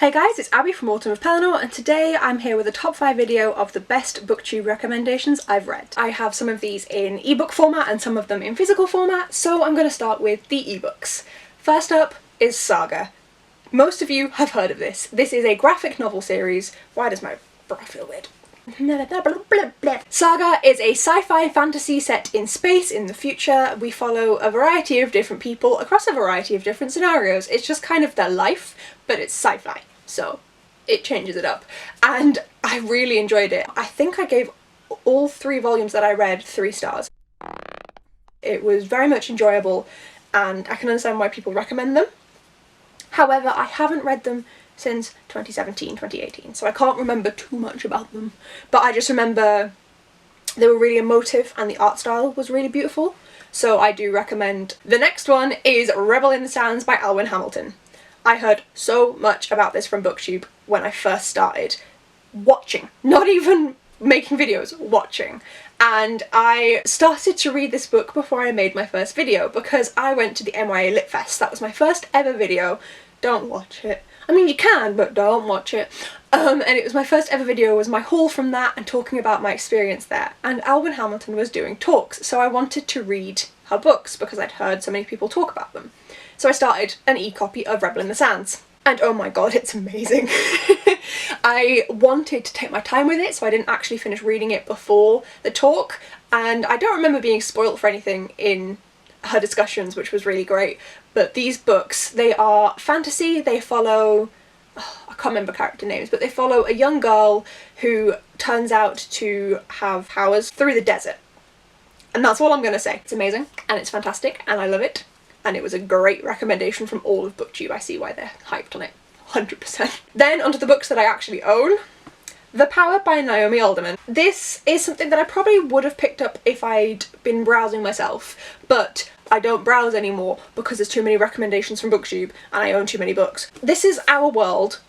Hey guys, it's Abi from Autumn of Pelennor, and today I'm here with a top 5 video of the best booktube recommendations I've read. I have some of these in ebook format and some of them in physical format, so I'm going to start with the ebooks. First up is Saga. Most of you have heard of this. This is a graphic novel series. Why does my breath feel weird? Saga is a sci-fi fantasy set in space in the future. We follow a variety of different people across a variety of different scenarios. It's just kind of their life, but it's sci-fi, so it changes it up. And I really enjoyed it. I think I gave all 3 volumes that I read 3 stars. It was very much enjoyable and I can understand why people recommend them. However, I haven't read them since 2017, 2018, so I can't remember too much about them, but I just remember they were really emotive and the art style was really beautiful, so I do recommend. The next one is Rebel in the Sands by Alwyn Hamilton. I heard so much about this from BookTube when I first started watching, not even making videos, watching. And I started to read this book before I made my first video because I went to the MYA Lit Fest. That was my first ever video. Don't watch it. I mean, you can, but don't watch it. And it was my first ever video, was my haul from that and talking about my experience there. And Alwyn Hamilton was doing talks, so I wanted to read her books because I'd heard so many people talk about them. So I started an e-copy of Rebel in the Sands. And oh my god, it's amazing. I wanted to take my time with it, so I didn't actually finish reading it before the talk. And I don't remember being spoiled for anything in her discussions, which was really great. But these books, they are fantasy. They follow, I can't remember character names, but they follow a young girl who turns out to have powers through the desert. And that's all I'm going to say. It's amazing and it's fantastic and I love it. And it was a great recommendation from all of BookTube. I see why they're hyped on it, 100%. Then onto the books that I actually own. The Power by Naomi Alderman. This is something that I probably would have picked up if I'd been browsing myself, but I don't browse anymore because there's too many recommendations from BookTube and I own too many books. This is our world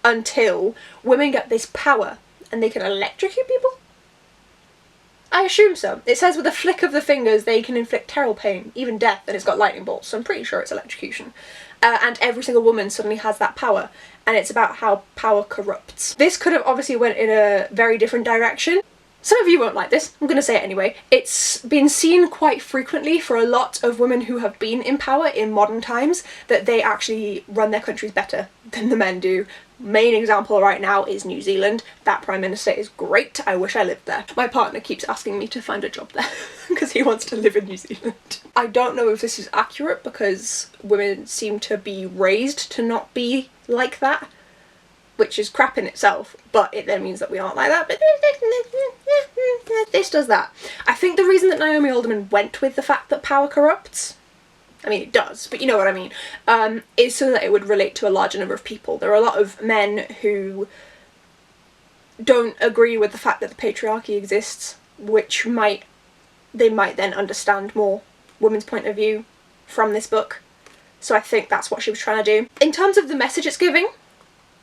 until women get this power and they can electrocute people? I assume so. It says with a flick of the fingers they can inflict terrible pain, even death, and it's got lightning bolts, so I'm pretty sure it's electrocution. And every single woman suddenly has that power, and it's about how power corrupts. This could have obviously went in a very different direction. Some of you won't like this, I'm going to say it anyway. It's been seen quite frequently for a lot of women who have been in power in modern times that they actually run their countries better than the men do. Main example right now is New Zealand. That Prime Minister is great. I wish I lived there. My partner keeps asking me to find a job there because he wants to live in New Zealand. I don't know if this is accurate because women seem to be raised to not be like that, which is crap in itself, but it then means that we aren't like that, but this does that. I think the reason that Naomi Alderman went with the fact that power corrupts, I mean it does, but you know what I mean, is so that it would relate to a larger number of people. There are a lot of men who don't agree with the fact that the patriarchy exists, which they might then understand more women's point of view from this book. So I think that's what she was trying to do. In terms of the message it's giving,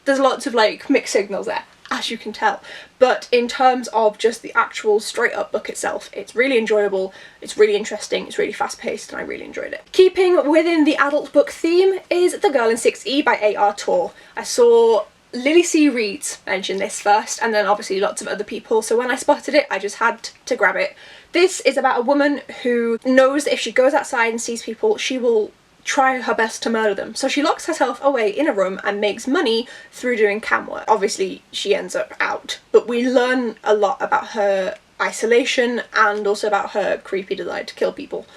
there's lots of like mixed signals there, as you can tell, but in terms of just the actual straight up book itself, it's really enjoyable, it's really interesting, it's really fast paced, and I really enjoyed it. Keeping within the adult book theme is The Girl in 6E by AR Torre. I saw Lily C. Reeds mention this first, and then obviously lots of other people, so when I spotted it I just had to grab it. This is about a woman who knows that if she goes outside and sees people, she will try her best to murder them. So she locks herself away in a room and makes money through doing cam work. Obviously she ends up out, but we learn a lot about her isolation and also about her creepy desire to kill people.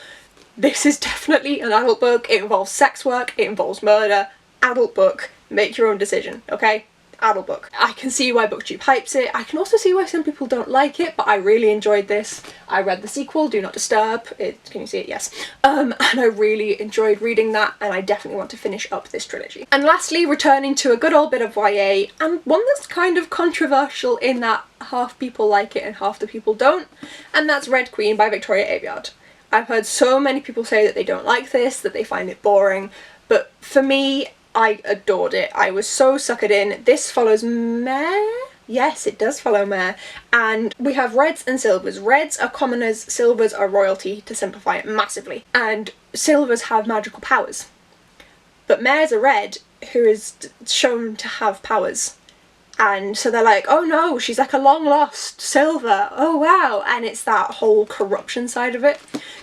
This is definitely an adult book. It involves sex work, it involves murder. Adult book. Make your own decision, okay? Adult book. I can see why BookTube hypes it. I can also see why some people don't like it, but I really enjoyed this. I read the sequel, Do Not Disturb. Can you see it? Yes. And I really enjoyed reading that, and I definitely want to finish up this trilogy. And lastly, returning to a good old bit of YA, and one that's kind of controversial in that half people like it and half the people don't, and that's Red Queen by Victoria Aveyard. I've heard so many people say that they don't like this, that they find it boring, but for me, I adored it. I was so suckered in. This follows Mare? Yes, it does follow Mare. And we have reds and silvers. Reds are commoners, silvers are royalty, to simplify it massively. And silvers have magical powers. But Mare's a red who is shown to have powers. And so they're like, oh no, she's like a long lost Silver, oh wow, and it's that whole corruption side of it.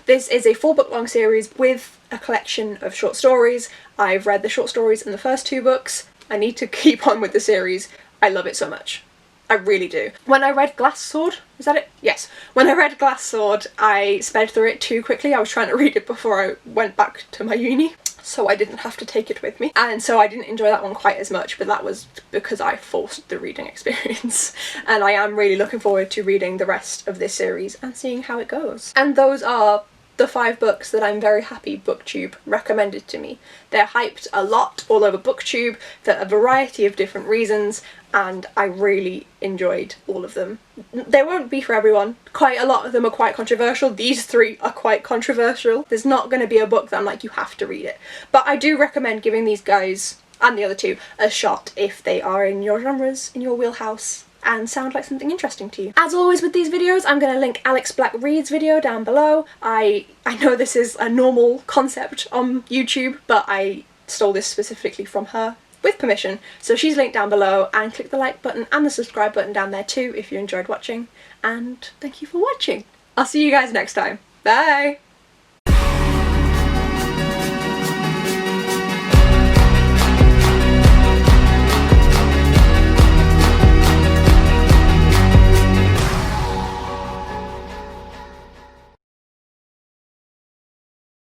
This is a 4-book long series with a collection of short stories. I've read the short stories in the first 2 books. I need to keep on with the series. I love it so much. I really do. When I read Glass Sword, is that it? Yes. When I read Glass Sword, I sped through it too quickly. I was trying to read it before I went back to my uni, so I didn't have to take it with me. And so I didn't enjoy that one quite as much, but that was because I forced the reading experience. And I am really looking forward to reading the rest of this series and seeing how it goes. And those are the 5 books that I'm very happy BookTube recommended to me. They're hyped a lot all over BookTube for a variety of different reasons, and I really enjoyed all of them. They won't be for everyone. Quite a lot of them are quite controversial. These 3 are quite controversial. There's not going to be a book that I'm like, you have to read it. But I do recommend giving these guys, and the other 2, a shot if they are in your genres, in your wheelhouse, and sound like something interesting to you. As always with these videos, I'm going to link Alex Black Reads video down below. I know this is a normal concept on YouTube, but I stole this specifically from her with permission, so she's linked down below, and click the like button and the subscribe button down there too if you enjoyed watching, and thank you for watching. I'll see you guys next time. Bye!